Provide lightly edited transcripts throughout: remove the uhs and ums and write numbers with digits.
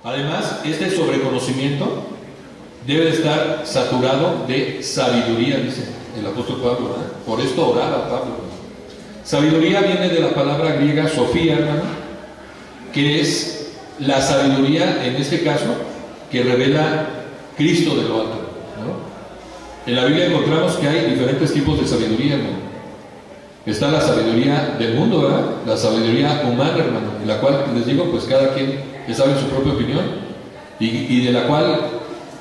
Además, este sobreconocimiento debe de estar saturado de sabiduría, dice el apóstol Pablo, ¿verdad? Por esto oraba Pablo, ¿verdad? Sabiduría viene de la palabra griega sofía, hermano, que es la sabiduría, en este caso, que revela Cristo de lo alto, ¿no? En la Biblia encontramos que hay diferentes tipos de sabiduría, hermano. Está la sabiduría del mundo, ¿verdad? La sabiduría humana, hermano, en la cual, les digo, pues cada quien que sabe su propia opinión, y de la cual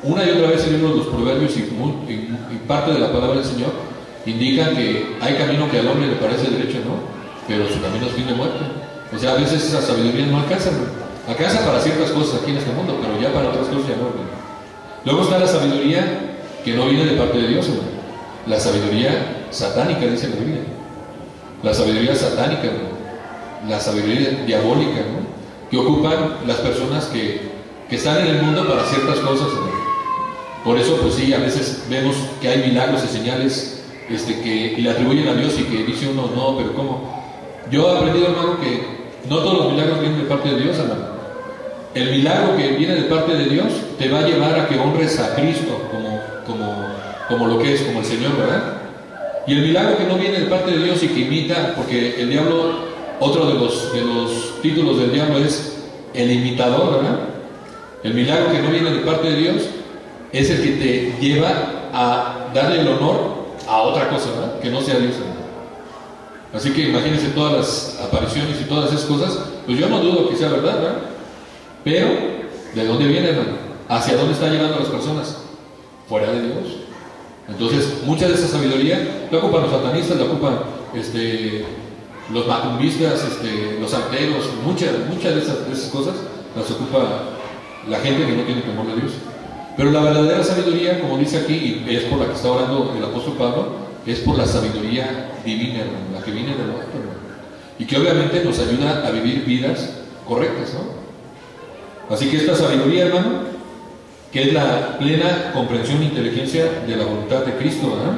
una y otra vez el libro de los Proverbios y parte de la palabra del Señor indican que hay camino que al hombre le parece derecho, ¿no? Pero su camino es fin de muerte. O sea, a veces esa sabiduría no alcanza, ¿no? Alcanza para ciertas cosas aquí en este mundo, pero ya para otras cosas ya no, ¿no? Luego está la sabiduría que no viene de parte de Dios, ¿no? La sabiduría satánica, dice la Biblia. La sabiduría satánica, ¿no? La sabiduría diabólica, ¿no? Que ocupan las personas que están en el mundo para ciertas cosas, ¿no? Por eso, pues sí, a veces vemos que hay milagros y señales que le atribuyen a Dios y que dice uno, no, pero ¿cómo? Yo he aprendido, hermano, que no todos los milagros vienen de parte de Dios, hermano. El milagro que viene de parte de Dios te va a llevar a que honres a Cristo como lo que es, como el Señor, ¿verdad? Y el milagro que no viene de parte de Dios y que imita, porque el diablo, otro de los títulos del diablo es el imitador, ¿verdad? El milagro que no viene de parte de Dios es el que te lleva a darle el honor a otra cosa, ¿verdad? Que no sea Dios, ¿verdad? Así que imagínense todas las apariciones y todas esas cosas, pues yo no dudo que sea verdad, ¿verdad? Pero, ¿de dónde viene, hermano? ¿Hacia dónde está llevando a las personas? Fuera de Dios. Entonces, mucha de esa sabiduría la ocupan los satanistas, la ocupan los macumbistas, los santeros, muchas de esas cosas las ocupa la gente que no tiene temor de Dios. Pero la verdadera sabiduría, como dice aquí, y es por la que está orando el apóstol Pablo, es por la sabiduría divina, hermano, la que viene del alto, hermano, y que obviamente nos ayuda a vivir vidas correctas, ¿no? Así que esta sabiduría, hermano, que es la plena comprensión e inteligencia de la voluntad de Cristo, ¿verdad?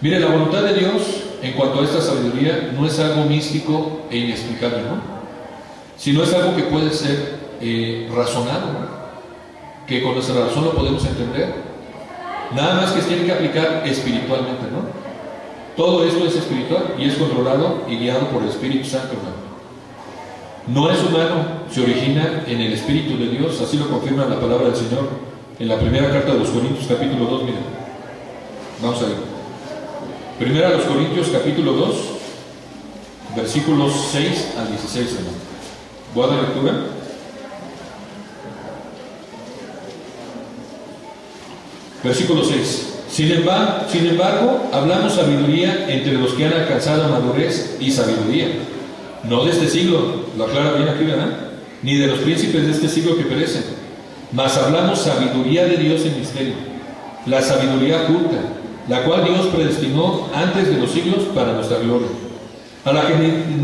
Mire, la voluntad de Dios en cuanto a esta sabiduría no es algo místico e inexplicable, ¿no? Sino es algo que puede ser razonado, ¿no? Que con nuestra razón lo podemos entender. Nada más que se tiene que aplicar espiritualmente, ¿no? Todo esto es espiritual y es controlado y guiado por el Espíritu Santo, hermano. No es humano, se origina en el Espíritu de Dios, así lo confirma la palabra del Señor en la primera carta de los Corintios, capítulo 2, miren. Vamos a ver. Primera a los Corintios, capítulo 2, versículos 6 al 16, hermano. Voy a dar lectura. Versículo 6. Sin embargo, hablamos sabiduría entre los que han alcanzado madurez y sabiduría. No de este siglo, lo aclara bien aquí, ¿verdad? Ni de los príncipes de este siglo que perecen. Mas hablamos sabiduría de Dios en misterio, la sabiduría oculta, la cual Dios predestinó antes de los siglos para nuestra gloria, a la que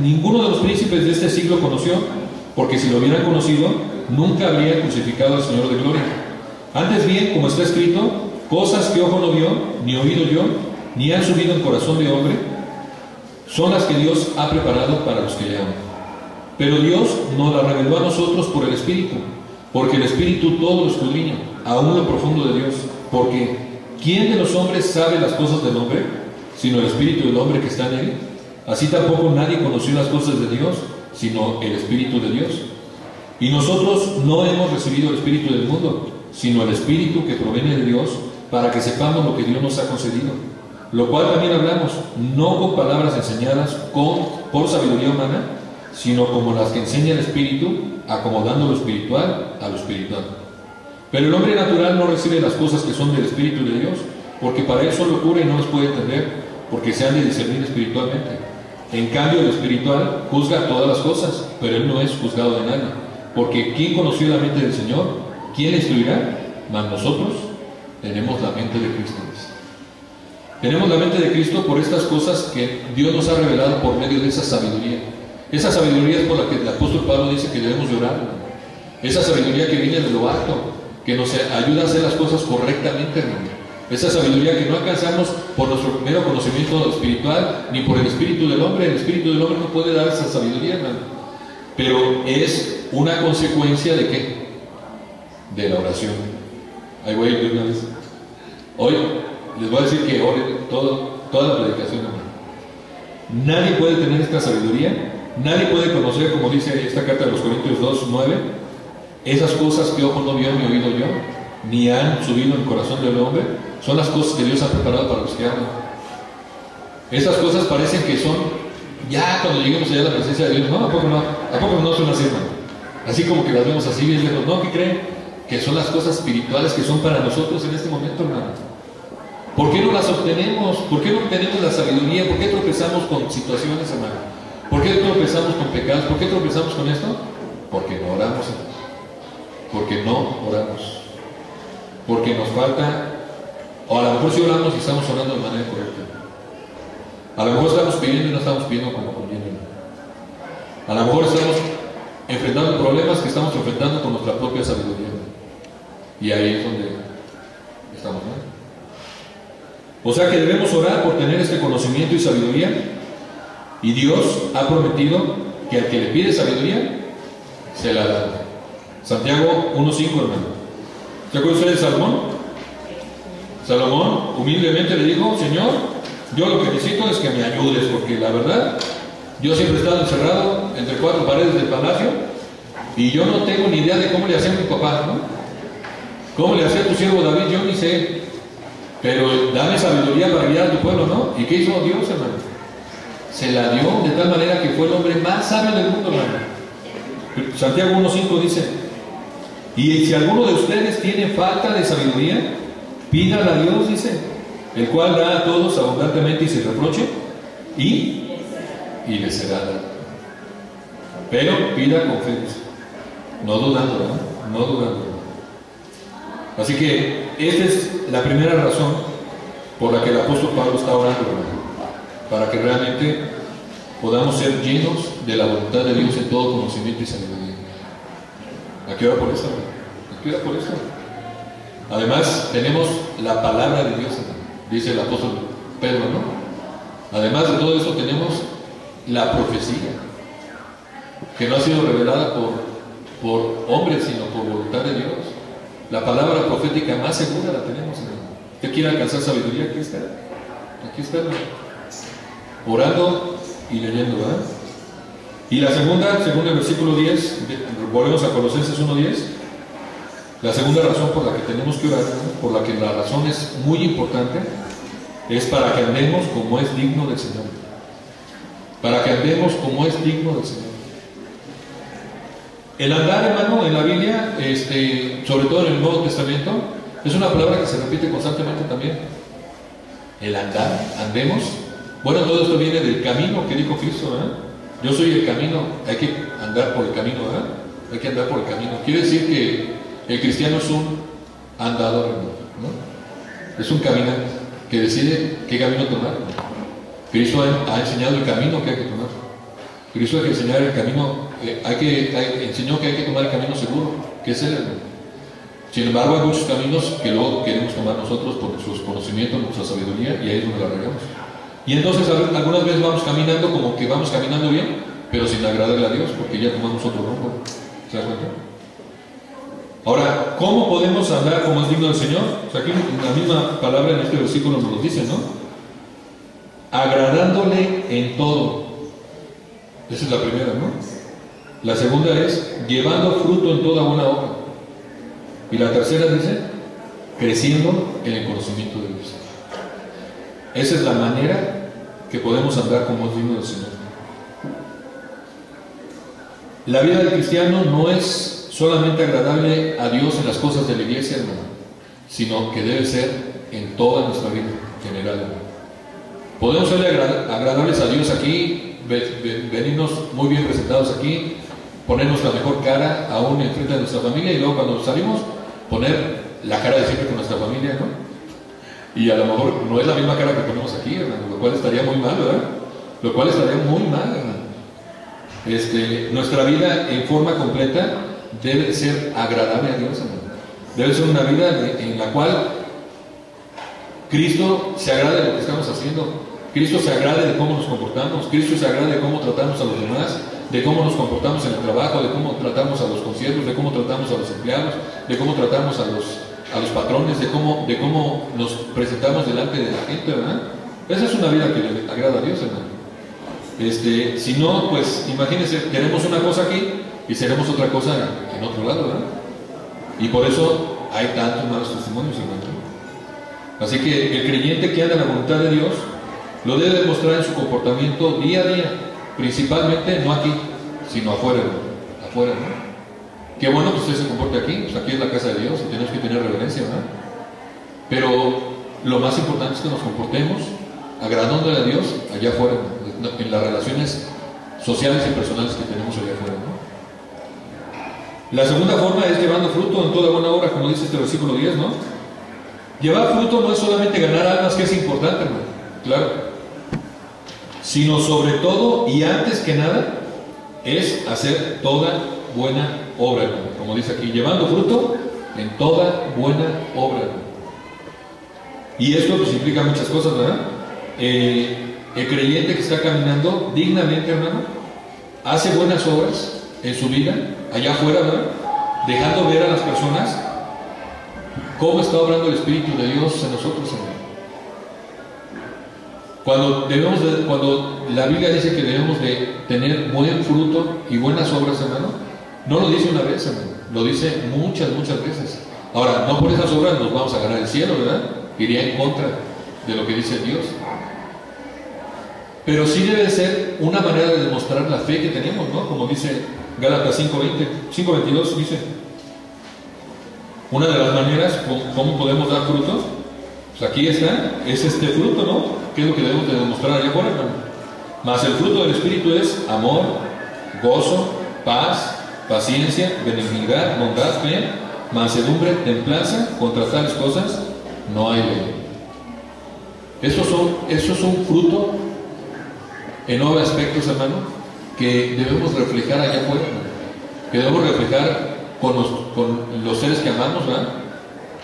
ninguno de los príncipes de este siglo conoció, porque si lo hubieran conocido, nunca habrían crucificado al Señor de gloria. Antes bien, como está escrito, cosas que ojo no vio, ni oído yo, ni han subido en corazón de hombre, son las que Dios ha preparado para los que le aman. Pero Dios nos las reveló a nosotros por el Espíritu, porque el Espíritu todo lo escudriña, aún lo profundo de Dios. Porque ¿quién de los hombres sabe las cosas del hombre, sino el Espíritu del hombre que está en él? Así tampoco nadie conoció las cosas de Dios, sino el Espíritu de Dios. Y nosotros no hemos recibido el Espíritu del mundo, sino el Espíritu que proviene de Dios, para que sepamos lo que Dios nos ha concedido. Lo cual también hablamos, no con palabras enseñadas por sabiduría humana, sino como las que enseña el Espíritu, acomodando lo espiritual a lo espiritual. Pero el hombre natural no recibe las cosas que son del Espíritu de Dios, porque para él son locura y no las puede entender, porque se han de discernir espiritualmente. En cambio, el espiritual juzga todas las cosas, pero él no es juzgado de nadie. Porque ¿quién conoció la mente del Señor? ¿Quién le instruirá? Mas nosotros tenemos la mente de Cristo. Tenemos la mente de Cristo por estas cosas que Dios nos ha revelado por medio de esa sabiduría. Esa sabiduría es por la que el apóstol Pablo dice que debemos de orar. Esa sabiduría que viene de lo alto, que nos ayuda a hacer las cosas correctamente, hermano. Esa sabiduría que no alcanzamos por nuestro mero conocimiento espiritual, ni por el espíritu del hombre. El espíritu del hombre no puede dar esa sabiduría, hermano. Pero es una consecuencia de ¿qué? de la oración. Ahí voy de una vez. Hoy les voy a decir que oren toda la predicación, hermano. Nadie puede tener esta sabiduría, nadie puede conocer, como dice esta carta de los Corintios 2:9, esas cosas que ojo no vio ni oído yo, ni han subido en el corazón del hombre, son las cosas que Dios ha preparado para los que aman. Esas cosas parecen que son, ya cuando lleguemos allá a la presencia de Dios, no, ¿a poco no son así, hermano? Así como que las vemos así bien lejos, ¿no? ¿Qué creen? Que son las cosas espirituales que son para nosotros en este momento, hermano. ¿Por qué no las obtenemos? ¿Por qué no obtenemos la sabiduría? ¿Por qué tropezamos con situaciones, hermano? ¿Por qué tropezamos con pecados? ¿Por qué tropezamos con esto? Porque no oramos, hermano. Porque no oramos. Porque nos falta, o a lo mejor sí oramos y estamos orando de manera correcta. A lo mejor estamos pidiendo y no estamos pidiendo como conviene. A lo mejor estamos enfrentando problemas que estamos enfrentando con nuestra propia sabiduría. Y ahí es donde estamos, ¿no? O sea que debemos orar por tener este conocimiento y sabiduría. Y Dios ha prometido que al que le pide sabiduría, se la da. Santiago 1:5, hermano. ¿Se acuerdan ustedes de Salomón? Salomón humildemente le dijo: Señor, yo lo que necesito es que me ayudes, porque la verdad, yo siempre he estado encerrado entre cuatro paredes del palacio y yo no tengo ni idea de cómo le hacía mi papá, ¿no? ¿Cómo le hacía tu siervo David? Yo ni sé. Pero dame sabiduría para guiar a tu pueblo, ¿no? ¿Y qué hizo Dios, hermano? Se la dio de tal manera que fue el hombre más sabio del mundo, hermano. Santiago 1:5 dice: y si alguno de ustedes tiene falta de sabiduría, pídala a Dios, dice, el cual da a todos abundantemente y sin reproche, y le será dado. Pero pida con fe, no dudando, ¿no? No dudando. Así que esta es la primera razón por la que el apóstol Pablo está orando, hermano, para que realmente podamos ser llenos de la voluntad de Dios en todo conocimiento y sabiduría. ¿A qué hora por eso? ¿A qué hora por eso? Además, tenemos la palabra de Dios, dice el apóstol Pedro, ¿no? Además de todo eso, tenemos la profecía, que no ha sido revelada por hombres, sino por voluntad de Dios. La palabra profética más segura la tenemos, hermano. ¿Usted quiere alcanzar sabiduría? Aquí está. Aquí está, hermano. Orando y leyendo, ¿verdad? Y la segunda, según el versículo 10, volvemos a Colosenses 1:10, la segunda razón por la que tenemos que orar, ¿no? Por la que la razón es muy importante, es para que andemos como es digno del Señor. Para que andemos como es digno del Señor. El andar, hermano, en la Biblia, sobre todo en el Nuevo Testamento, es una palabra que se repite constantemente también. El andar, andemos. Bueno, todo esto viene del camino que dijo Cristo, ¿verdad? Yo soy el camino, hay que andar por el camino, ¿verdad? Hay que andar por el camino. Quiere decir que el cristiano es un andador, ¿no? Es un caminante que decide qué camino tomar. Cristo ha enseñado el camino que hay que tomar. Cristo hay que enseñar el camino, enseñó que hay que tomar el camino seguro, que es él. Sin embargo, hay muchos caminos que luego queremos tomar nosotros por nuestros conocimientos, nuestra sabiduría, y ahí es donde la regamos. Y entonces algunas veces vamos caminando como que vamos caminando bien, pero sin agradarle a Dios, porque ya tomamos otro rumbo. ¿Se da cuenta? Ahora, ¿cómo podemos andar como es digno del Señor? O sea, aquí la misma palabra en este versículo nos lo dice, ¿no? Agradándole en todo. Esa es la primera, ¿no? La segunda es llevando fruto en toda buena obra. Y la tercera dice creciendo en el conocimiento de Dios. Esa es la manera que podemos andar como es digno del Señor. La vida del cristiano no es solamente agradable a Dios en las cosas de la iglesia, hermano, sino que debe ser en toda nuestra vida general, hermano. Podemos serle agradables a Dios aquí, venirnos muy bien presentados aquí, ponernos la mejor cara aún en frente de nuestra familia, y luego cuando salimos poner la cara de siempre con nuestra familia, ¿no? Y a lo mejor no es la misma cara que ponemos aquí, hermano, lo cual estaría muy mal, ¿verdad? Lo cual estaría muy mal, hermano. Nuestra vida en forma completa debe ser agradable a Dios, hermano. Debe ser una vida en la cual Cristo se agrade de lo que estamos haciendo, Cristo se agrade de cómo nos comportamos, Cristo se agrade de cómo tratamos a los demás, de cómo nos comportamos en el trabajo, de cómo tratamos a los conciertos, de cómo tratamos a los empleados, de cómo tratamos a los patrones, de cómo nos presentamos delante de la gente, ¿verdad? Esa es una vida que le agrada a Dios, hermano. Si no, pues imagínense, queremos una cosa aquí y seremos otra cosa en otro lado, ¿verdad? Y por eso hay tantos malos testimonios, hermano. Así que el creyente que anda en la voluntad de Dios lo debe demostrar en su comportamiento día a día, principalmente no aquí, sino afuera, ¿no? Afuera, ¿no? Qué bueno que usted se comporte aquí, pues aquí es la casa de Dios y tenemos que tener reverencia, ¿verdad? Pero lo más importante es que nos comportemos agradándole a Dios allá afuera, ¿no? En las relaciones sociales y personales que tenemos allá afuera, ¿no? La segunda forma es llevando fruto en toda buena obra, como dice este versículo 10, ¿no? Llevar fruto no es solamente ganar almas, que es importante, hermano, claro, sino sobre todo y antes que nada es hacer toda buena obra, hermano. Como dice aquí, llevando fruto en toda buena obra, hermano. Y esto pues implica muchas cosas, ¿verdad? El creyente que está caminando dignamente, hermano, hace buenas obras en su vida, allá afuera, ¿verdad? Dejando ver a las personas cómo está obrando el Espíritu de Dios en nosotros, hermano. Cuando la Biblia dice que debemos de tener buen fruto y buenas obras, hermano, no lo dice una vez, hermano, lo dice muchas veces. Ahora, no por esas obras nos vamos a ganar el cielo, ¿verdad? Iría en contra de lo que dice Dios. Pero sí debe ser una manera de demostrar la fe que tenemos, ¿no? Como dice Gálatas 5:22 dice, una de las maneras cómo podemos dar fruto, pues aquí está, es este fruto, ¿no? ¿Qué es lo que debemos de demostrar allá afuera, hermano? Mas el fruto del Espíritu es amor, gozo, paz, paciencia, benignidad, bondad, fe, mansedumbre, templanza. Contra tales cosas no hay ley. Eso es un fruto en 9 aspectos, hermano, que debemos reflejar allá afuera, hermano. Que debemos reflejar con los seres que amamos, ¿verdad?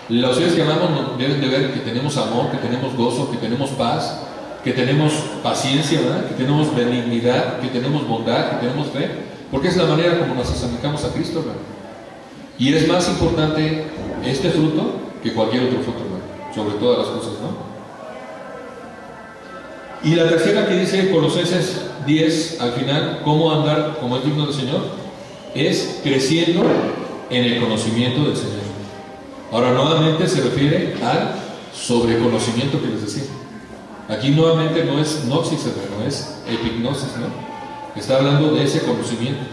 Los seres que amamos deben de ver que tenemos amor, que tenemos gozo, que tenemos paz, que tenemos paciencia, ¿verdad? Que tenemos benignidad, que tenemos bondad, que tenemos fe, porque es la manera como nos acercamos a Cristo, ¿verdad? Y es más importante este fruto que cualquier otro fruto, ¿verdad? Sobre todas las cosas, ¿no? Y la tercera que dice Colosenses 10 al final, cómo andar como es digno del Señor, es creciendo en el conocimiento del Señor. Ahora nuevamente se refiere al sobreconocimiento que les decía. Aquí nuevamente no es gnosis, hermano, es epignosis, ¿no? Está hablando de ese conocimiento.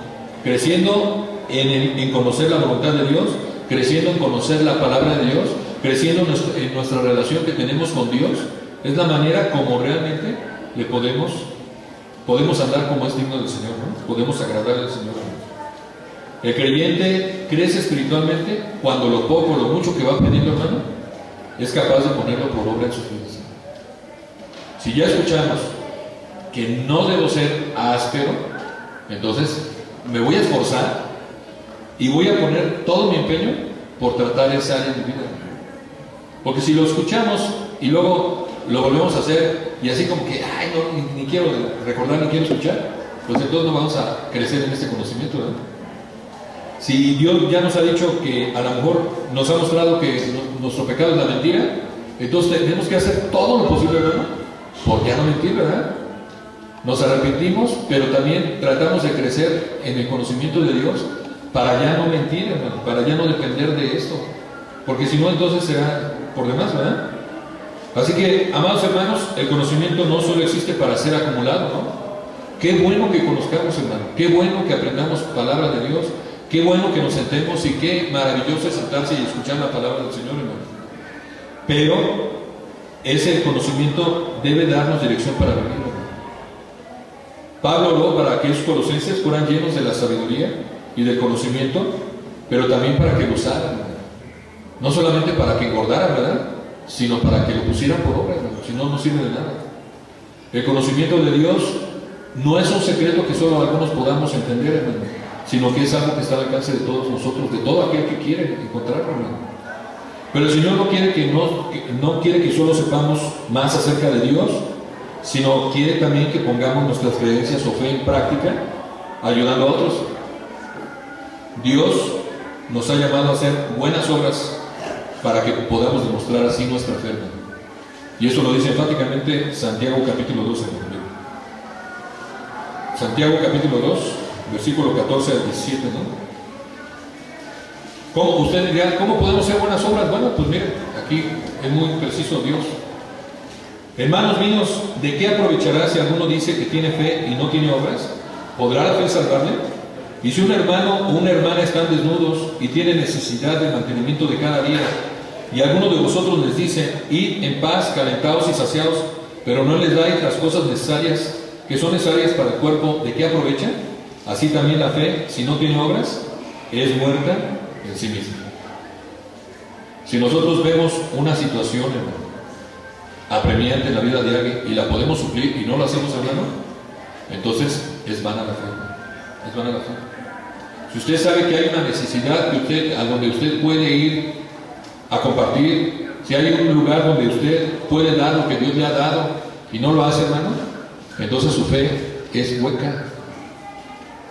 Creciendo en conocer la voluntad de Dios, creciendo en conocer la palabra de Dios, creciendo en nuestra relación que tenemos con Dios. Es la manera como realmente le podemos andar como es digno del Señor, ¿no? Podemos agradar al Señor, ¿no? El creyente crece espiritualmente cuando lo poco o lo mucho que va aprendiendo, hermano, es capaz de ponerlo por obra en sus vidas. Si ya escuchamos que no debo ser áspero, entonces me voy a esforzar y voy a poner todo mi empeño por tratar esa área de mi vida. Porque si lo escuchamos y luego lo volvemos a hacer y así como que, ay, no, ni quiero recordar, ni quiero escuchar, pues entonces no vamos a crecer en este conocimiento, ¿verdad? Si Dios ya nos ha dicho que a lo mejor nos ha mostrado que nuestro pecado es la mentira, entonces tenemos que hacer todo lo posible, ¿verdad? Por ya no mentir, ¿verdad? Nos arrepentimos, pero también tratamos de crecer en el conocimiento de Dios para ya no mentir, hermano, para ya no depender de esto, porque si no entonces será por demás, ¿verdad? Así que, amados hermanos, el conocimiento no solo existe para ser acumulado, ¿no? Qué bueno que conozcamos, hermano, qué bueno que aprendamos palabras de Dios, qué bueno que nos sentemos y qué maravilloso es sentarse y escuchar la palabra del Señor, hermano. Pero ese conocimiento debe darnos dirección para vivir, hermano. Pablo habló para aquellos colosenses fueran llenos de la sabiduría y del conocimiento, pero también para que gozaran, hermano. No solamente para que engordaran, ¿verdad?, sino para que lo pusieran por obra, hermano. Si no, no sirve de nada. El conocimiento de Dios no es un secreto que solo algunos podamos entender, hermano, sino que es algo que está al alcance de todos nosotros, de todo aquel que quiere encontrarlo, hermano. Pero el Señor no quiere que solo sepamos más acerca de Dios, sino quiere también que pongamos nuestras creencias o fe en práctica ayudando a otros. Dios nos ha llamado a hacer buenas obras para que podamos demostrar así nuestra fe. Y eso lo dice enfáticamente Santiago capítulo 12. Santiago capítulo 2, versículo 14 al 17, ¿no? ¿Cómo? Usted dirá, ¿cómo podemos hacer buenas obras? Bueno, pues miren, aquí es muy preciso Dios. Hermanos míos, ¿de qué aprovechará si alguno dice que tiene fe y no tiene obras? ¿Podrá la fe salvarle? Y si un hermano o una hermana están desnudos y tienen necesidad de mantenimiento de cada día, y alguno de vosotros les dice, id en paz, calentados y saciados, pero no les dais las cosas necesarias, que son necesarias para el cuerpo, ¿de qué aprovecha? Así también la fe, si no tiene obras, es muerta en sí misma. Si nosotros vemos una situación, hermano, apremiante en la vida de alguien y la podemos suplir y no lo hacemos, hermano, entonces es vana la fe. Es vana la fe. Si usted sabe que hay una necesidad a donde usted puede ir a compartir, si hay un lugar donde usted puede dar lo que Dios le ha dado y no lo hace, hermano, entonces su fe es hueca,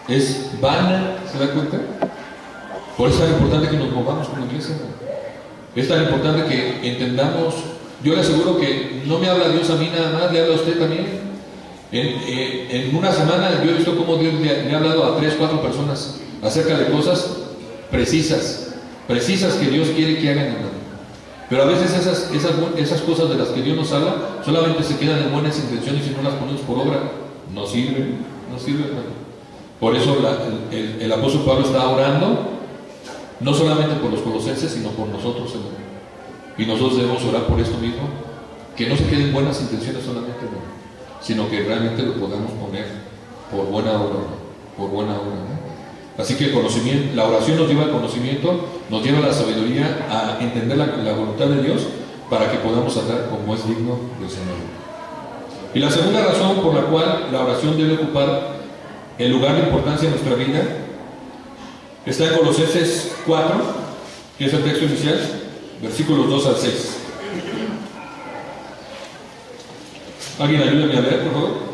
es vana. ¿Se da cuenta? Por eso es tan importante que nos movamos como iglesia, hermano. Es tan importante que entendamos. Yo le aseguro que no me habla Dios a mí nada más, le habla a usted también. En una semana yo he visto cómo Dios le ha hablado a 3, 4 personas acerca de cosas precisas que Dios quiere que hagan, hermano. Pero a veces esas cosas de las que Dios nos habla solamente se quedan en buenas intenciones y no las ponemos por obra. No sirve, hermano. Por eso el apóstol Pablo está orando no solamente por los colosenses, sino por nosotros, hermano. Y nosotros debemos orar por esto mismo, que no se queden buenas intenciones solamente, hermano, sino que realmente lo podamos poner por buena obra, por buena obra, ¿no? Así que el conocimiento, la oración nos lleva al conocimiento, nos lleva a la sabiduría, a entender la voluntad de Dios, para que podamos andar como es digno del Señor. Y la segunda razón por la cual la oración debe ocupar el lugar de importancia en nuestra vida está en Colosenses 4, que es el texto inicial, versículos 2 al 6. ¿Alguien ayúdame a leer, por favor?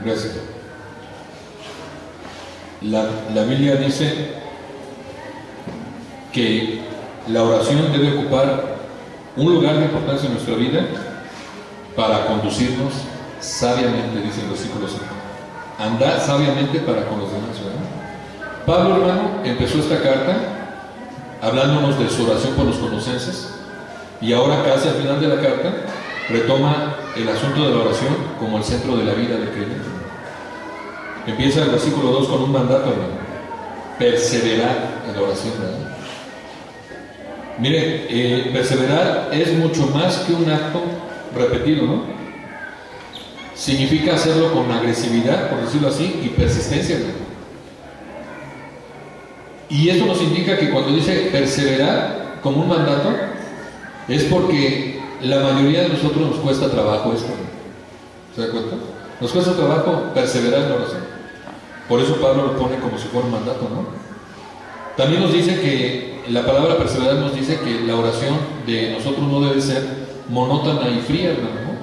Gracias. La Biblia dice que la oración debe ocupar un lugar de importancia en nuestra vida para conducirnos sabiamente, dice el versículo 5. Andar sabiamente para con los demás, ¿verdad? Pablo, hermano, empezó esta carta hablándonos de su oración por los colosenses, y ahora casi al final de la carta retoma el asunto de la oración como el centro de la vida del creyente. Empieza el versículo 2 con un mandato, hermano: perseverar en la oración, ¿verdad? Mire, perseverar es mucho más que un acto repetido, ¿no? Significa hacerlo con agresividad, por decirlo así, y persistencia, ¿verdad? Y esto nos indica que cuando dice perseverar como un mandato, es porque la mayoría de nosotros nos cuesta trabajo esto, ¿no? ¿Se da cuenta? Nos cuesta trabajo perseverar en la oración. Por eso Pablo lo pone como si fuera un mandato, ¿no? También nos dice que la palabra perseverar nos dice que la oración de nosotros no debe ser monótona y fría, ¿no?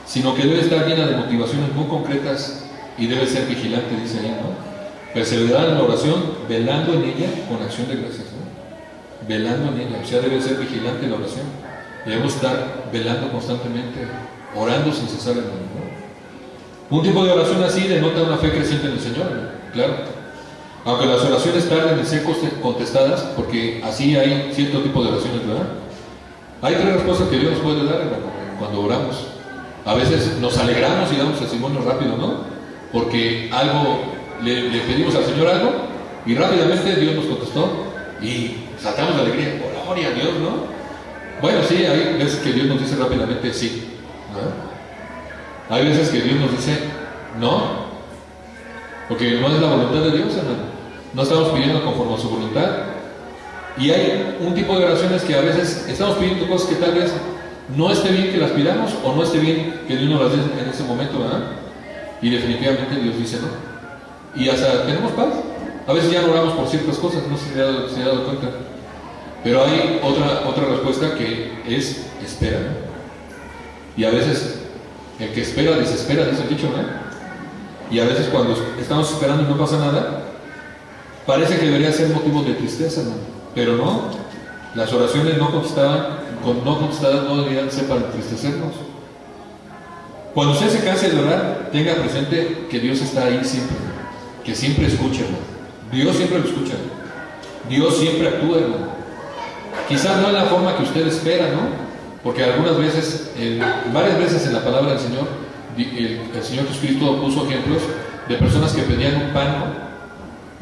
Sino que debe estar llena de motivaciones muy concretas y debe ser vigilante, dice ahí, ¿no? Perseverar en la oración, velando en ella con acción de gracias, ¿no? Velando en ella, o sea, debe ser vigilante en la oración. Debemos estar velando constantemente, orando sin cesar, ¿no? Un tipo de oración así denota una fe creciente en el Señor, ¿no? Claro. Aunque las oraciones tarden en ser contestadas, porque así hay cierto tipo de oraciones, ¿verdad? Hay 3 respuestas que Dios nos puede dar, hermano, cuando oramos. A veces nos alegramos y damos testimonio rápido, ¿no? porque algo, le pedimos al Señor algo, y rápidamente Dios nos contestó, y saltamos de alegría, gloria a Dios, ¿no? Bueno, sí, hay veces que Dios nos dice rápidamente sí, ¿no? Hay veces que Dios nos dice no, porque no es la voluntad de Dios, hermano. No estamos pidiendo conforme a su voluntad. Y hay un tipo de oraciones que a veces estamos pidiendo cosas que tal vez no esté bien que las pidamos, o no esté bien que Dios nos las dé en ese momento, ¿verdad? Y definitivamente Dios dice no. Y hasta tenemos paz. A veces ya no oramos por ciertas cosas, no sé si se ha dado cuenta. Pero hay otra respuesta que es espera, ¿no? Y a veces el que espera desespera, dice el dicho, ¿no? Y a veces cuando estamos esperando y no pasa nada, parece que debería ser motivo de tristeza, ¿no? Pero no, las oraciones no contestadas no deberían ser para entristecernos. Cuando usted se canse de orar, tenga presente que Dios está ahí siempre, que siempre escucha, ¿no? Dios siempre lo escucha, ¿no? Dios siempre actúa, ¿no? Quizás no en la forma que usted espera, ¿no? Porque algunas veces, varias veces en la palabra del Señor, el Señor Jesucristo puso ejemplos de personas que pedían un pan,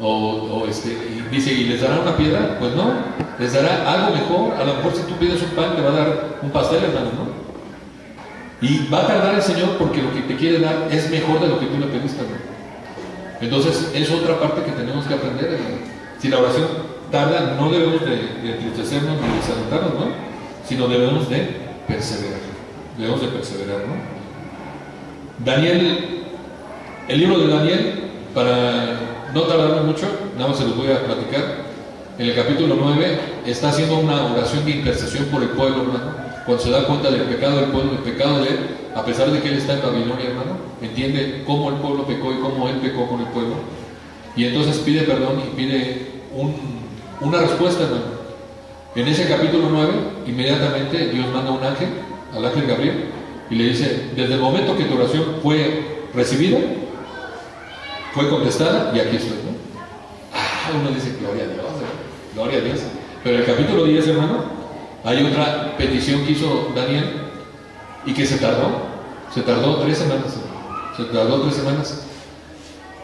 ¿no? Y dice, ¿y les dará una piedra? Pues no, les dará algo mejor. A lo mejor si tú pides un pan, te va a dar un pastel, hermano, ¿no? Y va a tardar el Señor porque lo que te quiere dar es mejor de lo que tú le pediste, ¿no? Entonces, es otra parte que tenemos que aprender, hermano. Si la oración tarda, no debemos de entristecernos ni desalentarnos, ¿no? Sino debemos de perseverar. Debemos de perseverar, ¿no? Daniel, el libro de Daniel, para no tardarme mucho, nada más se los voy a platicar. En el capítulo 9 está haciendo una oración de intercesión por el pueblo, hermano. Cuando se da cuenta del pecado del pueblo, el pecado de él, a pesar de que él está en Babilonia, hermano, entiende cómo el pueblo pecó y cómo él pecó con el pueblo. Y entonces pide perdón y pide una respuesta, hermano. En ese capítulo 9, inmediatamente Dios manda un ángel, al ángel Gabriel, y le dice, desde el momento que tu oración fue recibida, fue contestada, y aquí estoy, ¿no? Uno dice, gloria a Dios, gloria a Dios. Pero en el capítulo 10, hermano, hay otra petición que hizo Daniel, y que se tardó 3 semanas, se tardó 3 semanas.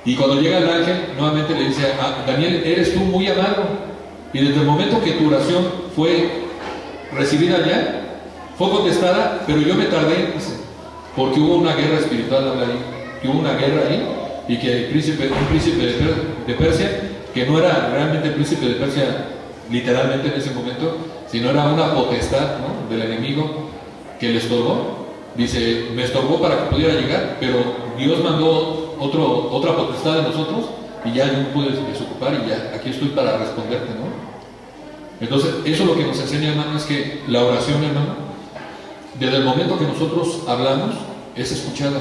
Y cuando llega el ángel, nuevamente le dice, Daniel, eres tú muy amado, y desde el momento que tu oración fue recibida ya, fue contestada, pero yo me tardé, dice, porque hubo una guerra espiritual, habla ahí, que hubo una guerra ahí, y que un príncipe de Persia, que no era realmente el príncipe de Persia literalmente en ese momento, sino era una potestad, ¿no?, del enemigo que le estorbó. Dice, me estorbó para que pudiera llegar, pero Dios mandó otra potestad de nosotros, y ya yo me pude desocupar, y ya aquí estoy para responderte, ¿no? Entonces, eso lo que nos enseña, hermano, es que la oración, hermano, desde el momento que nosotros hablamos, es escuchada.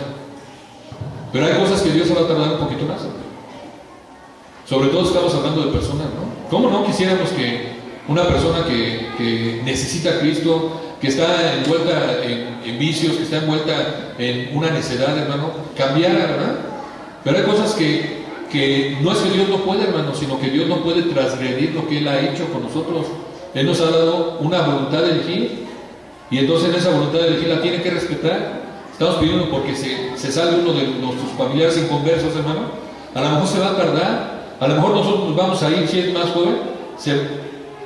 Pero hay cosas que Dios se va a tardar un poquito más. Sobre todo estamos hablando de personas, ¿no? ¿Cómo no quisiéramos que una persona que necesita a Cristo, que está envuelta en vicios, que está envuelta en una necedad, hermano, cambiara, ¿verdad? Pero hay cosas que no es que Dios no puede, hermano, sino que Dios no puede transgredir lo que Él ha hecho con nosotros. Él nos ha dado una voluntad de elegir, y entonces en esa voluntad de elegir la tiene que respetar. Estamos pidiendo porque se sale uno de nuestros familiares inconversos, hermano. A lo mejor se va a tardar, a lo mejor nosotros nos vamos a ir, si es más joven,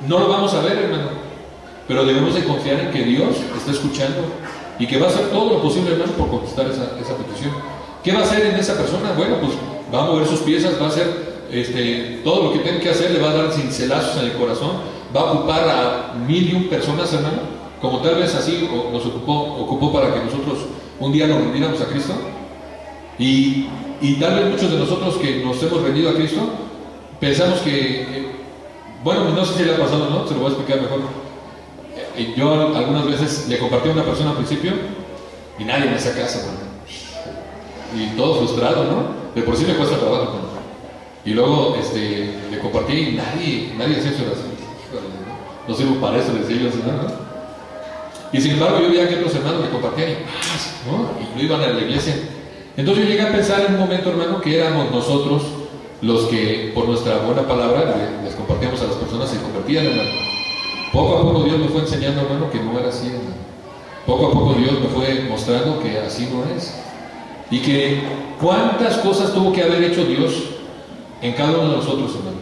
no lo vamos a ver, hermano. Pero debemos de confiar en que Dios está escuchando y que va a hacer todo lo posible, hermano, por contestar esa petición. ¿Qué va a hacer en esa persona? Bueno, pues va a mover sus piezas, va a hacer todo lo que tiene que hacer, le va a dar cincelazos en el corazón, va a ocupar a 1001 personas, hermano, como tal vez así nos ocupó para que nosotros un día nos rendiéramos a Cristo. Y tal vez muchos de nosotros que nos hemos rendido a Cristo, pensamos que, bueno, no sé si le ha pasado, ¿no? Se lo voy a explicar mejor. Yo algunas veces le compartí a una persona al principio y nadie me hace caso, hermano. Y todo frustrado, ¿no? De por sí me cuesta trabajo, ¿no? Y luego le compartí y nadie hacía su oración. No sirvo para eso, decía yo, ¿no? Y sin embargo yo veía que otros hermanos me compartían y paz, ¿no? Y no iban a la iglesia. Entonces yo llegué a pensar en un momento, hermano, que éramos nosotros los que por nuestra buena palabra les compartíamos a las personas y se convertían, hermano. Poco a poco Dios me fue enseñando, hermano, que no era así, hermano. Poco a poco Dios me fue mostrando que así no es. Y que cuántas cosas tuvo que haber hecho Dios en cada uno de nosotros, hermano.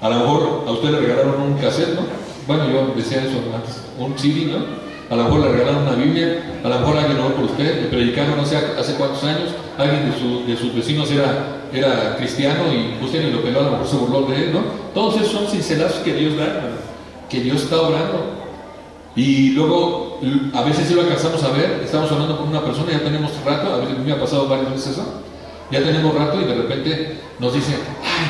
A lo mejor a usted le regalaron un cassette, ¿no? Bueno, yo decía eso antes, un CD, ¿no? A lo mejor le regalaron una Biblia, a lo mejor alguien oró por usted, le predicaron no sé hace cuántos años, alguien de sus vecinos era cristiano y usted ni lo peló, a lo mejor se burló de él, ¿no? Todos esos son cincelazos que Dios da, hermano, que Dios está obrando. Y luego, a veces sí lo alcanzamos a ver, estamos hablando con una persona, ya tenemos rato, a veces me ha pasado varias veces eso, ya tenemos rato y de repente nos dice, ay,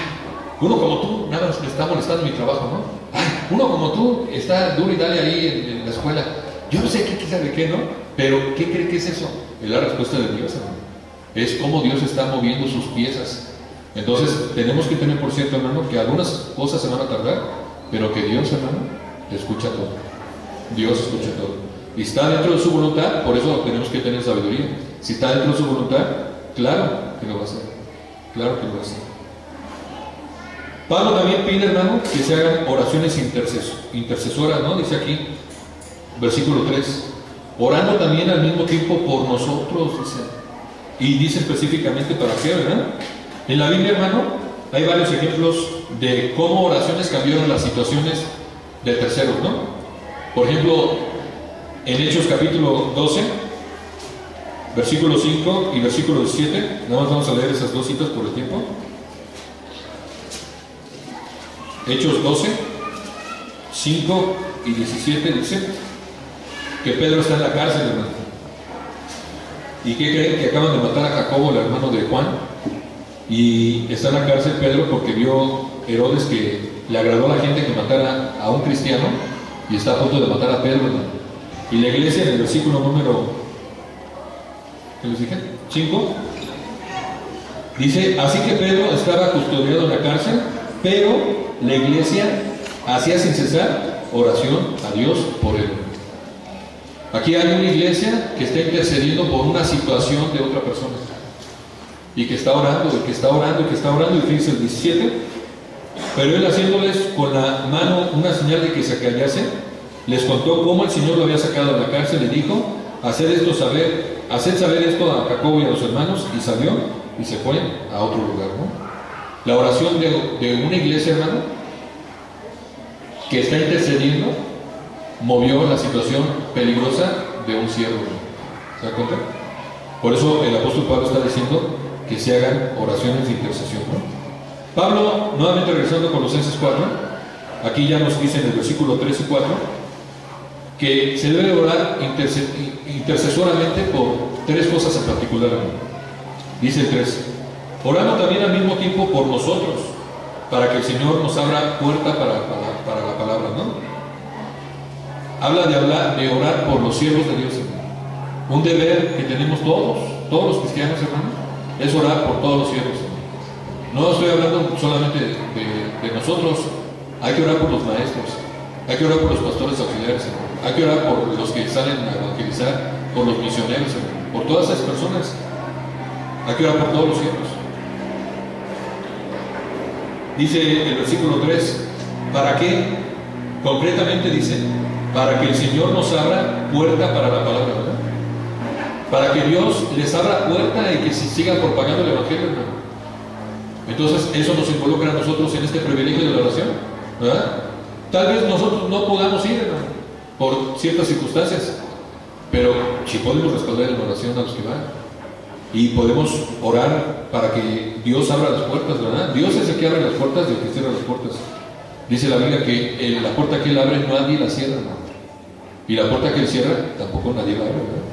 uno como tú, nada más me está molestando mi trabajo, ¿no? Ay, uno como tú está duro y dale ahí en la escuela. Yo no sé qué sabe qué, ¿no? Pero, ¿qué cree que es eso? Es la respuesta de Dios, hermano. Es cómo Dios está moviendo sus piezas. Entonces, tenemos que tener por cierto, hermano, que algunas cosas se van a tardar, pero que Dios, hermano, escucha todo. Dios escucha todo. Y está dentro de su voluntad, por eso tenemos que tener sabiduría. Si está dentro de su voluntad, claro que lo va a hacer. Claro que lo va a hacer. Pablo también pide, hermano, que se hagan oraciones intercesoras, ¿no? Dice aquí, versículo 3, orando también al mismo tiempo por nosotros, dice. Y dice específicamente para qué, ¿verdad? En la Biblia, hermano, hay varios ejemplos de cómo oraciones cambiaron las situaciones de terceros, ¿no? Por ejemplo, en Hechos capítulo 12, versículo 5 y versículo 17, nada más vamos a leer esas dos citas por el tiempo. Hechos 12, 5 y 17 dice que Pedro está en la cárcel, hermano. ¿Y qué creen? Que acaban de matar a Jacobo, el hermano de Juan, y está en la cárcel Pedro porque vio Herodes que le agradó a la gente que matara a un cristiano y está a punto de matar a Pedro, hermano. Y la iglesia en el versículo número, ¿qué les dije? 5, dice, así que Pedro estaba custodiado en la cárcel, pero la iglesia hacía sin cesar oración a Dios por él. Aquí hay una iglesia que está intercediendo por una situación de otra persona y que está orando, y que está orando, y que está orando. Y fíjense el 17, pero él haciéndoles con la mano una señal de que se callase, les contó cómo el Señor lo había sacado de la cárcel y dijo, haced saber esto a Jacobo y a los hermanos, y salió y se fue a otro lugar, ¿no? La oración de una iglesia, hermano, que está intercediendo, movió la situación peligrosa de un siervo. ¿Se da cuenta? Por eso el apóstol Pablo está diciendo que se hagan oraciones de intercesión, ¿no? Pablo, nuevamente regresando a Colosenses 4, aquí ya nos dice en el versículo 3 y 4 que se debe orar intercesoramente por tres cosas en particular, hermano. Dice el 3, orando también al mismo tiempo por nosotros, para que el Señor nos abra puerta para la palabra, ¿no? Habla de orar por los siervos de Dios, hermano. Un deber que tenemos todos los cristianos, hermano, es orar por todos los siervos, hermano. No estoy hablando solamente de nosotros, hay que orar por los maestros, hay que orar por los pastores auxiliares, hermano. Hay que orar por los que salen a evangelizar, por los misioneros, hermano. Por todas esas personas, hay que orar por todos los siervos. Dice el versículo 3, ¿para qué? Concretamente dice, para que el Señor nos abra puerta para la palabra, ¿verdad? Para que Dios les abra puerta y que se siga propagando el Evangelio, hermano. Entonces, eso nos involucra a nosotros en este privilegio de la oración, ¿verdad? Tal vez nosotros no podamos ir, hermano, por ciertas circunstancias, pero si podemos respaldar en oración a los que van. Y podemos orar para que Dios abra las puertas, ¿verdad? Dios es el que abre las puertas y el que cierra las puertas. Dice la Biblia que la puerta que Él abre nadie la cierra, ¿no? Y la puerta que Él cierra tampoco nadie la abre, ¿verdad?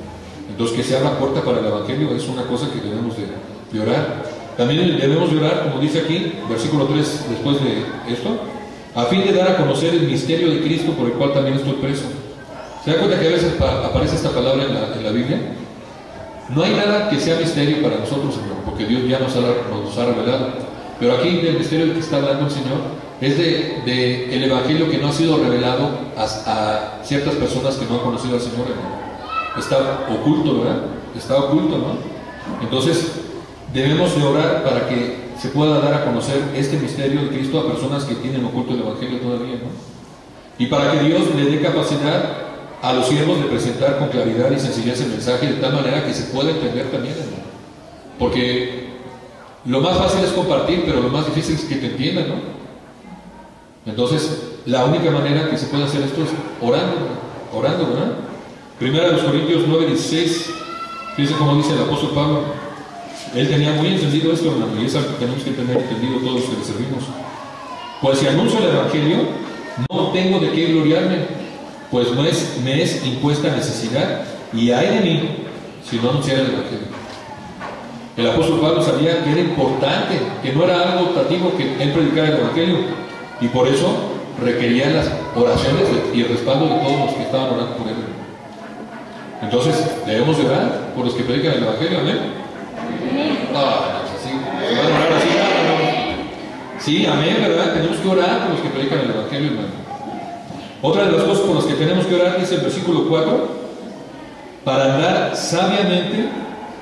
Entonces, que se abra puerta para el Evangelio es una cosa que debemos de orar. También debemos de orar, como dice aquí, versículo 3, después de esto, a fin de dar a conocer el misterio de Cristo por el cual también estoy preso. ¿Se da cuenta que a veces aparece esta palabra en la Biblia? No hay nada que sea misterio para nosotros, hermano, porque Dios ya nos ha revelado. Pero aquí del misterio del que está hablando el Señor es de el Evangelio que no ha sido revelado a ciertas personas que no han conocido al Señor, hermano. Está oculto, ¿verdad? Está oculto, ¿no? Entonces, debemos de orar para que se pueda dar a conocer este misterio de Cristo a personas que tienen oculto el Evangelio todavía, ¿no? Y para que Dios le dé capacidad a los siervos de presentar con claridad y sencillez el mensaje de tal manera que se pueda entender también, hermano. Porque lo más fácil es compartir, pero lo más difícil es que te entiendan, ¿no? Entonces, la única manera que se puede hacer esto es orando, ¿verdad? Primera de los Corintios 9:16, fíjense cómo dice el apóstol Pablo. Él tenía muy entendido esto, hermano, y es algo que tenemos que tener entendido todos los que le servimos. Pues si anuncio el Evangelio, no tengo de qué gloriarme, pues me es impuesta necesidad, y hay de mí si no anunciara el Evangelio. El apóstol Pablo sabía que era importante, que no era algo optativo que él predicara el Evangelio, y por eso requería las oraciones y el respaldo de todos los que estaban orando por él. Entonces, debemos de orar por los que predican el Evangelio, amén. Ah, no, así, ¿van a orar así? No. Sí, amén, ¿verdad? Tenemos que orar por los que predican el Evangelio, hermano. Otra de las cosas por las que tenemos que orar dice el versículo 4, para andar sabiamente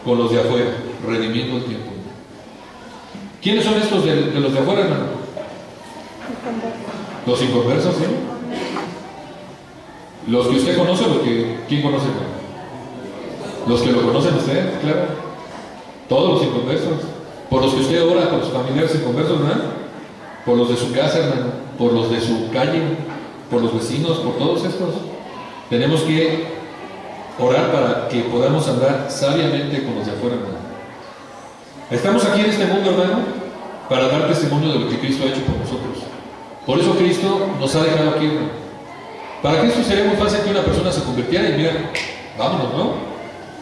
con los de afuera, redimiendo el tiempo. ¿Quiénes son estos de los de afuera, hermano? Los inconversos, ¿sí? Los que usted conoce, ¿quién conoce? Los que lo conocen usted, claro. Todos los inconversos. Por los que usted ora, por sus familiares inconversos, ¿verdad? Por los de su casa, hermano. Por los de su calle, por los vecinos, por todos estos. Tenemos que orar para que podamos andar sabiamente con los de afuera, hermano. Estamos aquí en este mundo, hermano, para dar testimonio de lo que Cristo ha hecho por nosotros. Por eso Cristo nos ha dejado aquí, hermano. Para Cristo sería muy fácil que una persona se convirtiera y mira, vámonos, ¿no?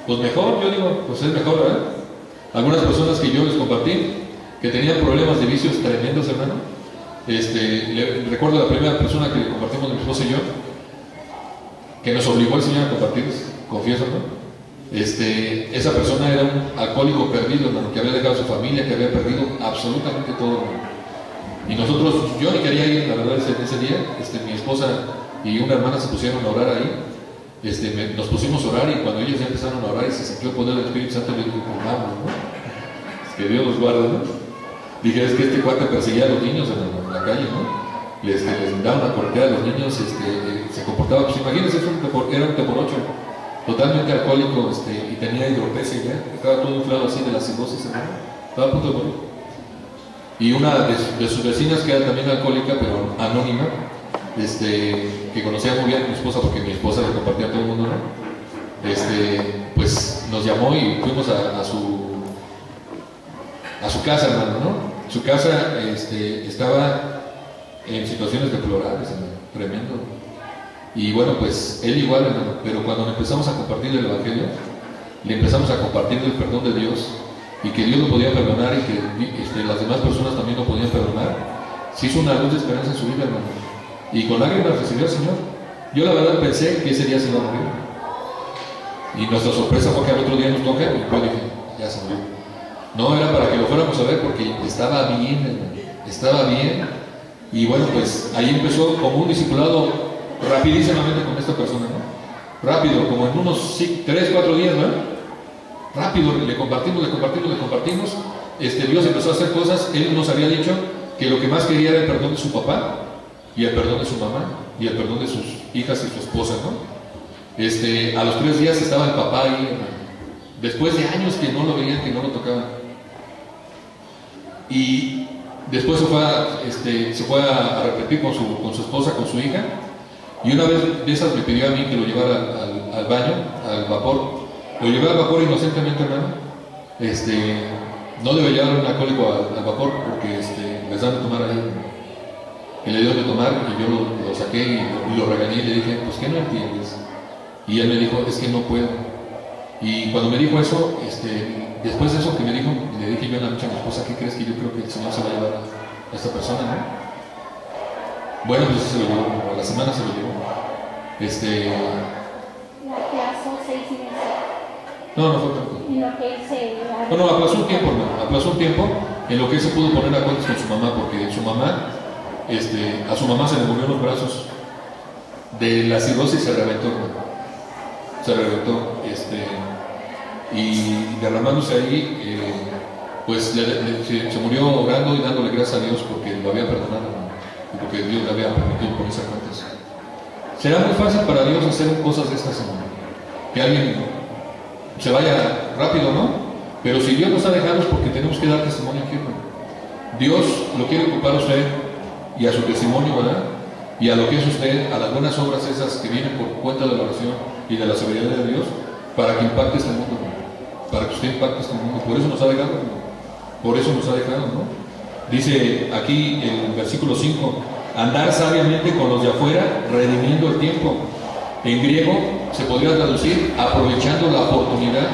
Pues mejor, yo digo, pues es mejor, ¿verdad? Algunas personas que yo les compartí, que tenían problemas de vicios tremendos, hermano. Recuerdo la primera persona que compartimos, mi esposa y yo, que nos obligó el Señor a compartir, confieso, ¿no? Esa persona era un alcohólico perdido, hermano, que había dejado a su familia, que había perdido absolutamente todo, hermano. Y nosotros, yo ni quería ir, la verdad, ese día, mi esposa y una hermana se pusieron a orar ahí, nos pusimos a orar, y cuando ellos ya empezaron a orar y se sintió el poder del Espíritu Santo, yo dije, vamos, ¿no? Es que Dios los guarde, ¿no? Dije, es que este cuate perseguía a los niños en la calle, ¿no? Les daba una corretea a los niños, se comportaba, pues imagínense, era un teporocho, totalmente alcohólico, y tenía hidropesia ya, estaba todo inflado así de la cirrosis, hermano, estaba a punto de morir. Y una de sus vecinas, que era también alcohólica, pero anónima, que conocía muy bien a mi esposa, porque mi esposa le compartía a todo el mundo, ¿no? Pues nos llamó y fuimos a su casa, hermano, ¿no? Su casa estaba en situaciones deplorables, hermano, tremendo. Y bueno, pues él igual, hermano, pero cuando empezamos a compartir el Evangelio, le empezamos a compartir el perdón de Dios, y que Dios lo podía perdonar, y que las demás personas también lo podían perdonar, se hizo una luz de esperanza en su vida, hermano. Y con lágrimas recibió al Señor. Yo la verdad pensé que ese día se iba a morir. Y nuestra sorpresa fue que al otro día nos toca, y yo dije, ya se murió. No, era para que lo fuéramos a ver, porque estaba bien, hermano. Estaba bien. Y bueno, pues ahí empezó como un discipulado rapidísimamente con esta persona, ¿no? Rápido, como en unos 3, 4 días, ¿verdad? Rápido, le compartimos. Dios empezó a hacer cosas. Él nos había dicho que lo que más quería era el perdón de su papá, y el perdón de su mamá, y el perdón de sus hijas y su esposa, ¿no? A los 3 días estaba el papá ahí, hermano. Después de años que no lo veían, que no lo tocaban. Y después se fue a repetir con su esposa, con su hija. Y una vez de esas me pidió a mí que lo llevara al baño, al vapor. Lo llevé al vapor inocentemente, hermano. No debe llevar un alcohólico al vapor, porque les dan de tomar ahí. Y le dio de tomar, y yo lo saqué y lo regañé, y le dije, pues ¿qué no entiendes? Y él me dijo, es que no puedo. Y cuando me dijo eso, después de eso que me dijo, le dije yo a la noche a mi esposa, ¿qué crees? Que yo creo que el Señor se va a llevar a esta persona, ¿no? Bueno, pues se lo llevó, a la semana se lo llevó. ¿La aplazó 6 meses? No fue tanto. Lo que él se... No, aplazó un tiempo, hermano. Aplazó un tiempo en lo que él se pudo poner a cuentas con su mamá, porque su mamá, a su mamá se le murió los brazos. De la cirrosis se reventó, hermano. Se reventó, y derramándose ahí, pues se murió orando y dándole gracias a Dios porque lo había perdonado, ¿no? Y porque Dios le había permitido ponerse a cuentas. Será muy fácil para Dios hacer cosas de estas, hermano. Que alguien se vaya rápido, ¿no? Pero si Dios nos ha dejado es porque tenemos que dar testimonio aquí, hermano. Dios lo quiere ocupar a usted y a su testimonio, ¿verdad? Y a lo que es usted, a las buenas obras esas que vienen por cuenta de la oración y de la sabiduría de Dios, para que impacte este mundo, hermano. Para que usted impacte este mundo. Por eso nos ha dejado, hermano. Por eso nos ha dejado, ¿no? Dice aquí el versículo 5, andar sabiamente con los de afuera, redimiendo el tiempo. En griego se podría traducir aprovechando la oportunidad,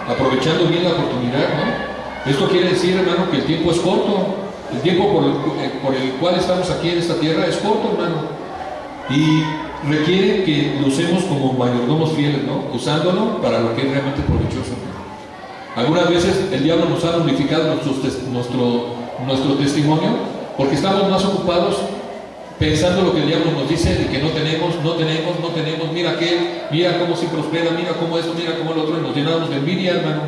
aprovechando bien la oportunidad, ¿no? Esto quiere decir, hermano, que el tiempo es corto. El tiempo por el cual estamos aquí en esta tierra es corto, hermano. Y requiere que lo usemos como mayordomos fieles, ¿no? Usándolo para lo que es realmente provechoso. Algunas veces el diablo nos ha modificado nuestro testimonio porque estamos más ocupados pensando lo que el diablo nos dice de que no tenemos, mira aquel, mira cómo se prospera, mira cómo esto, mira cómo el otro, y nos llenamos de envidia, hermano.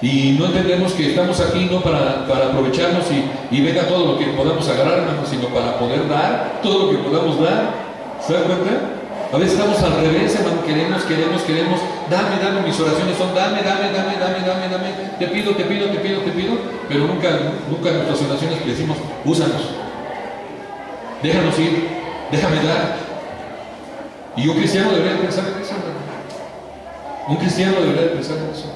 Y no entendemos que estamos aquí no para aprovecharnos y venga todo lo que podamos agarrar, hermano, sino para poder dar todo lo que podamos dar. ¿Se dan cuenta? A veces estamos al revés, hermano, queremos, dame, mis oraciones son dame, te pido, pero nunca en nuestras oraciones le decimos, úsanos, déjanos ir, déjame dar. Y un cristiano debería pensar en eso, hermano. Un cristiano debería pensar en eso.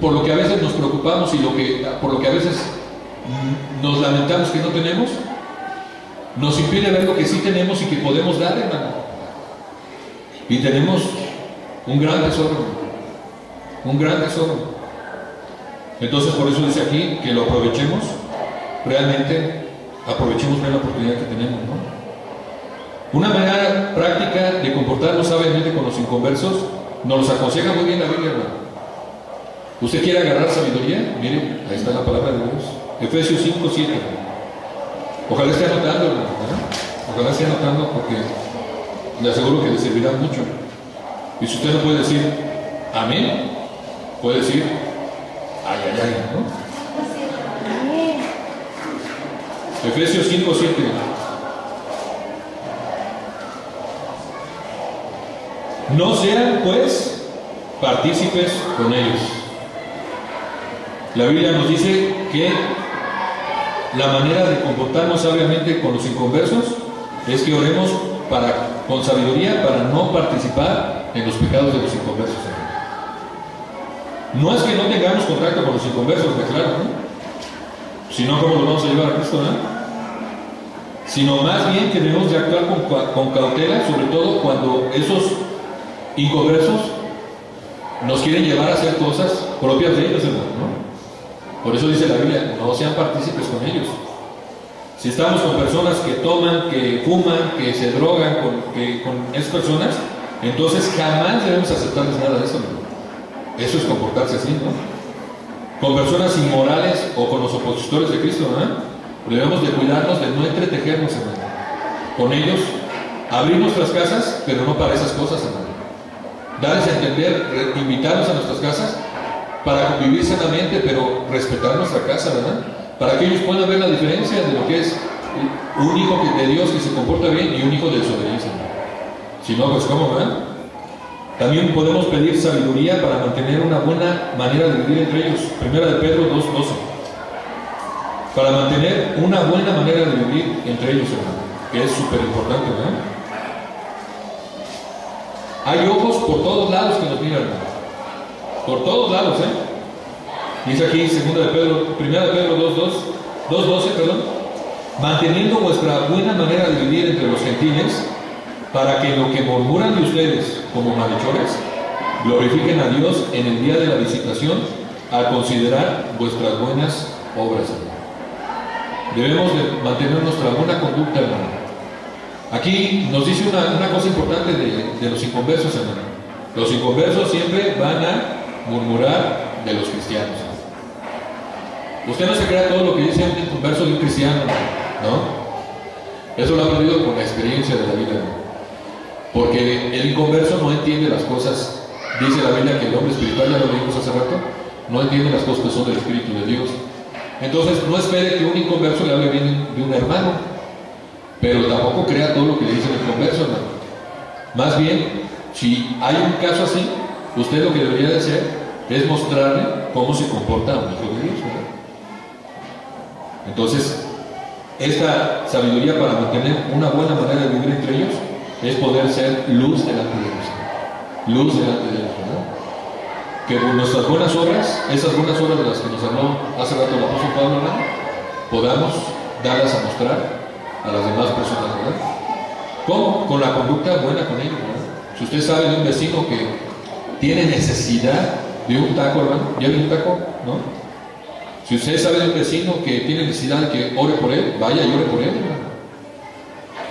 Por lo que a veces nos preocupamos y por lo que a veces nos lamentamos que no tenemos, nos impide ver lo que sí tenemos y que podemos dar, hermano. Y tenemos un gran tesoro, un gran tesoro. Entonces por eso dice aquí que lo aprovechemos, realmente aprovechemos bien la oportunidad que tenemos, ¿no? Una manera práctica de comportarnos sabiamente con los inconversos nos los aconseja muy bien la Biblia, hermano. ¿Usted quiere agarrar sabiduría? Mire, ahí está la palabra de Dios. Efesios 5:7. Ojalá esté anotando, hermano, ¿eh? Ojalá esté anotando porque le aseguro que le servirá mucho. Y si usted no puede decir amén, puede decir ay, ¿no? Efesios 5:7. No sean, pues, partícipes con ellos. La Biblia nos dice que la manera de comportarnos sabiamente con los inconversos es que oremos con sabiduría para no participar en los pecados de los inconversos. No es que no tengamos contacto con los inconversos, claro, ¿no? Sino cómo lo vamos a llevar a Cristo, ¿no? Sino más bien que debemos de actuar con cautela, sobre todo cuando esos inconversos nos quieren llevar a hacer cosas propias de ellos, hermano, ¿no? Por eso dice la Biblia, no sean partícipes con ellos. Si estamos con personas que toman, que fuman, que se drogan con esas personas, entonces jamás debemos aceptarles nada de eso, ¿no? Eso es comportarse así, ¿no? Con personas inmorales o con los opositores de Cristo, ¿no? Debemos de cuidarnos de no entretejernos, hermano. Con ellos, abrir nuestras casas, pero no para esas cosas, hermano. Darles a entender, invitarlos a nuestras casas para convivir sanamente, pero respetar nuestra casa, ¿verdad? Para que ellos puedan ver la diferencia de lo que es un hijo de Dios que se comporta bien y un hijo de desobediencia. Si no, pues ¿cómo, verdad? También podemos pedir sabiduría para mantener una buena manera de vivir entre ellos. Primera de Pedro 2:12. Para mantener una buena manera de vivir entre ellos, hermano, que es súper importante, ¿verdad? Hay ojos por todos lados que nos miran, hermano. Por todos lados, Dice aquí, Primera de Pedro 2:12, manteniendo vuestra buena manera de vivir entre los gentiles, para que lo que murmuran de ustedes como malhechores, glorifiquen a Dios en el día de la visitación, al considerar vuestras buenas obras, hermano. Debemos de mantener nuestra buena conducta, hermano. Aquí nos dice una cosa importante de los inconversos, hermano. Los inconversos siempre van a murmurar de los cristianos. Usted no se crea todo lo que dice un inconverso de un cristiano, ¿no? Eso lo ha aprendido con la experiencia de la vida, ¿no? Porque el inconverso no entiende las cosas. Dice la Biblia que el hombre espiritual, ya lo vimos hace rato, no entiende las cosas que son del Espíritu de Dios. Entonces no espere que un inconverso le hable bien de un hermano, pero tampoco crea todo lo que le dice el inconverso, hermano. Más bien, si hay un caso así, usted lo que debería de hacer es mostrarle cómo se comporta un hijo de Dios, ¿verdad? Entonces, esta sabiduría para mantener una buena manera de vivir entre ellos es poder ser luz delante de ellos. Luz delante de ellos, ¿verdad? Que por nuestras buenas obras, esas buenas obras de las que nos habló hace rato el apóstol Pablo, ¿verdad?, podamos darlas a mostrar a las demás personas, ¿verdad? ¿Cómo? Con la conducta buena con ellos, ¿verdad? Si usted sabe de un vecino que tiene necesidad de un taco, hermano, ¿ya ve un taco? ¿No? Si usted sabe de un vecino que tiene necesidad de que ore por él, vaya y ore por él, hermano.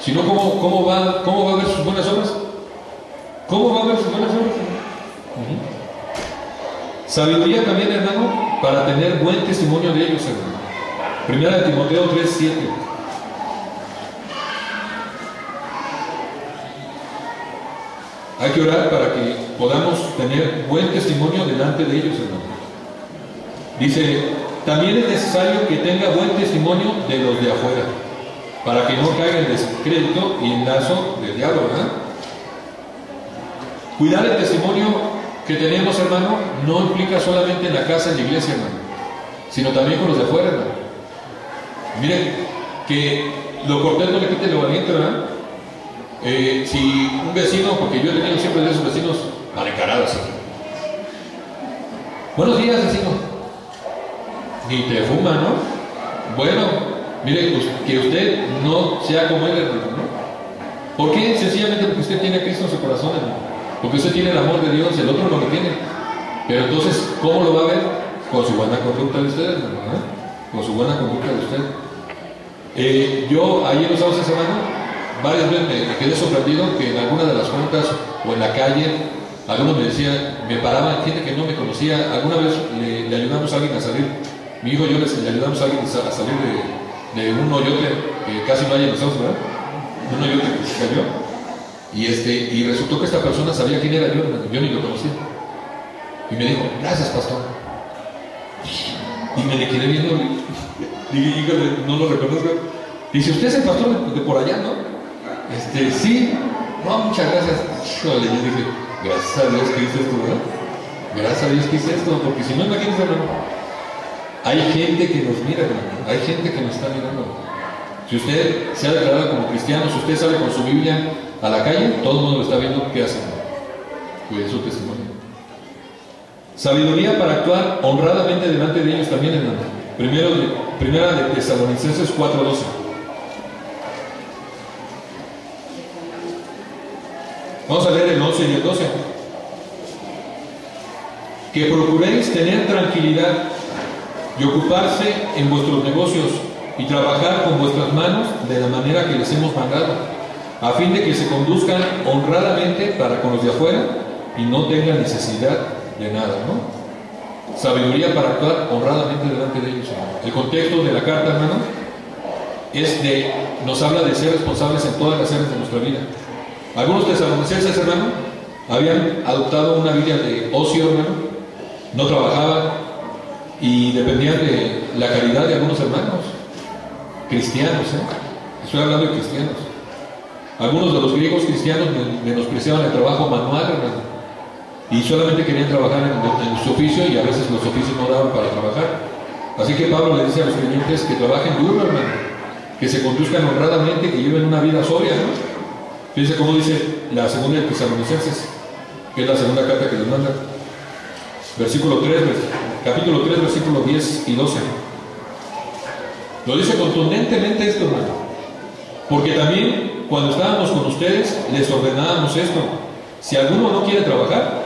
Si no, ¿cómo va a ver sus buenas obras? ¿Cómo va a ver sus buenas obras? Sabiduría también, hermano, para tener buen testimonio de ellos, hermano. Primera de Timoteo 3:7. Hay que orar para que podamos tener buen testimonio delante de ellos, hermano. Dice, también es necesario que tenga buen testimonio de los de afuera, para que no caiga en descrédito y en lazo del diablo, ¿verdad? Cuidar el testimonio que tenemos, hermano, no implica solamente en la casa, en la iglesia, hermano, sino también con los de afuera, hermano. Miren, que lo cortés no le quite lo valiente, ¿verdad? Si un vecino, porque yo he tenido siempre de esos vecinos mal encarados, ¿sí? Buenos días, vecino. Ni te fuma, ¿no? Bueno, mire, pues, que usted no sea como él, hermano, ¿no? ¿Por qué? Sencillamente porque usted tiene a Cristo en su corazón, hermano. Porque usted tiene el amor de Dios, el otro no lo tiene. Pero entonces, ¿cómo lo va a ver? Con su buena conducta de usted, hermano, ¿eh? Con su buena conducta de usted. Yo, ayer los sábados de semana, varias veces me quedé sorprendido que en alguna de las juntas o en la calle, algunos me decían, me paraban, gente que no me conocía. Alguna vez le ayudamos a alguien a salir. Mi hijo y yo le ayudamos a alguien a salir de un hoyote que casi no hay en los Estados, ¿verdad? Un hoyote que se cayó. Y resultó que esta persona sabía quién era yo ni lo conocía. Y me dijo, gracias, pastor. Y me le quedé viendo. Dije, híjole, no lo reconozco. Dice, usted es el pastor de por allá, ¿no? Sí. No, muchas gracias. Híjole, yo dije, gracias a Dios que hice esto, ¿verdad? Gracias a Dios que hice esto, porque si no, imagínense, hermano. Hay gente que nos mira, hermano. Hay gente que nos está mirando. Si usted se ha declarado como cristiano, si usted sale con su Biblia a la calle, todo el mundo lo está viendo. ¿Qué hace? Cuide su testimonio. Sabiduría para actuar honradamente delante de ellos también, hermano. Primera de Tesalonicenses 4:12. Vamos a leer el 11 y el 12. Que procuréis tener tranquilidad y ocuparse en vuestros negocios y trabajar con vuestras manos de la manera que les hemos mandado, a fin de que se conduzcan honradamente para con los de afuera y no tengan necesidad de nada, ¿no? Sabiduría para actuar honradamente delante de ellos, hermano. El contexto de la carta, hermano, nos habla de ser responsables en todas las áreas de nuestra vida. Algunos tesalonicenses, hermano, habían adoptado una vida de ocio, hermano, no trabajaban y dependían de la caridad de algunos hermanos cristianos, estoy hablando de cristianos. Algunos de los griegos cristianos menospreciaban el trabajo manual, hermano, y solamente querían trabajar en su oficio, y a veces los oficios no daban para trabajar. Así que Pablo le dice a los creyentes que trabajen duro, hermano, que se conduzcan honradamente, que lleven una vida sobria, ¿no? Fíjense cómo dice la segunda de Tesalonicenses, que es la segunda carta que les manda. Capítulo 3, versículos 10 y 12. Lo dice contundentemente esto, hermano. Porque también cuando estábamos con ustedes les ordenábamos esto: si alguno no quiere trabajar,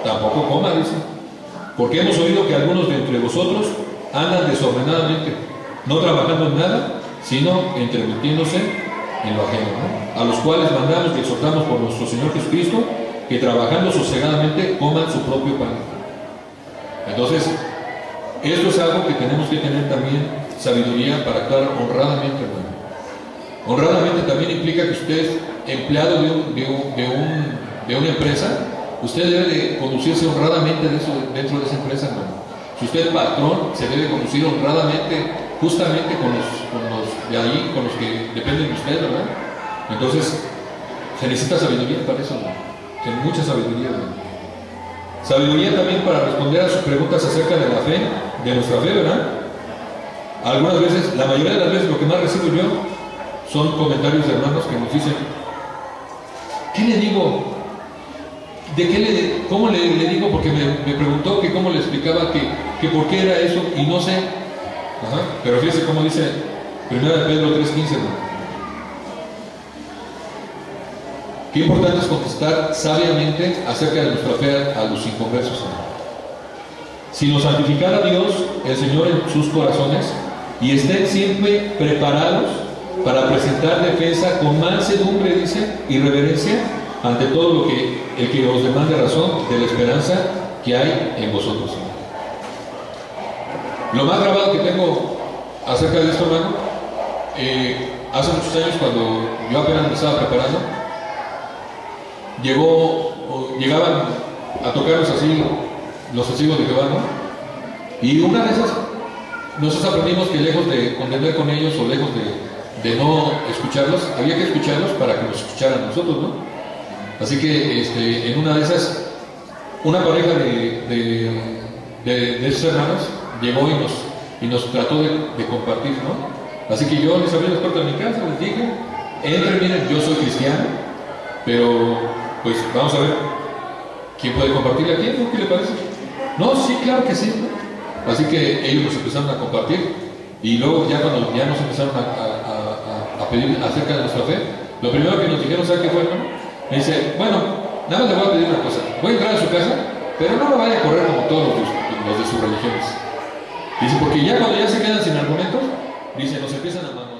tampoco coma, dice. Porque hemos oído que algunos de entre vosotros andan desordenadamente, no trabajando en nada, sino entremetiéndose en lo ajeno, ¿no? A los cuales mandamos y exhortamos por nuestro Señor Jesucristo que trabajando sosegadamente coman su propio pan. Entonces, esto es algo que tenemos que tener también sabiduría para actuar honradamente, hermano. Honradamente también implica que usted es empleado de una empresa, usted debe de conducirse honradamente dentro de esa empresa, hermano. Si usted es patrón, se debe conducir honradamente, justamente con los de ahí, con los que dependen de usted, ¿verdad? Entonces, se necesita sabiduría para eso, hermano. Mucha sabiduría, hermano. Sabiduría también para responder a sus preguntas acerca de la fe, de nuestra fe, ¿verdad? Algunas veces, la mayoría de las veces, lo que más recibo yo son comentarios de hermanos que nos dicen: ¿qué le digo? ¿Cómo le digo? Porque me preguntó que cómo le explicaba que por qué era eso y no sé. Ajá. Pero fíjese cómo dice 1 Pedro 3:15, ¿no? Qué importante es contestar sabiamente acerca de nuestra fe a los inconversos. Si nos santificara Dios, el Señor, en sus corazones, y estén siempre preparados para presentar defensa con mansedumbre, dice, y reverencia ante todo lo que el que os demande razón de la esperanza que hay en vosotros. Lo más grabado que tengo acerca de esto, hermano, hace muchos años, cuando yo apenas me estaba preparando, llegaban a tocarnos así los testigos de Jehová, ¿no? Y una de esas, nosotros aprendimos que lejos de contender con ellos o lejos de no escucharlos, había que escucharlos para que nos escucharan a nosotros, ¿no? Así que en una de esas, una pareja de esos hermanos llegó y nos trató de compartir, ¿no? Así que yo les abrí las puertas de mi casa, les dije: entren, miren, yo soy cristiano, pero pues vamos a ver quién puede compartirle a quién, ¿no? ¿Qué le parece? No, sí, claro que sí, ¿no? Así que ellos nos empezaron a compartir, y luego ya cuando ya nos empezaron a pedir acerca de nuestra fe, lo primero que nos dijeron, ¿sabe qué fue, hermano? Me dice: bueno, nada más le voy a pedir una cosa, voy a entrar a su casa, pero no lo vaya a correr como todos los de sus religiones. Dice, porque ya cuando ya se quedan sin argumentos, dice, nos empiezan a mandar.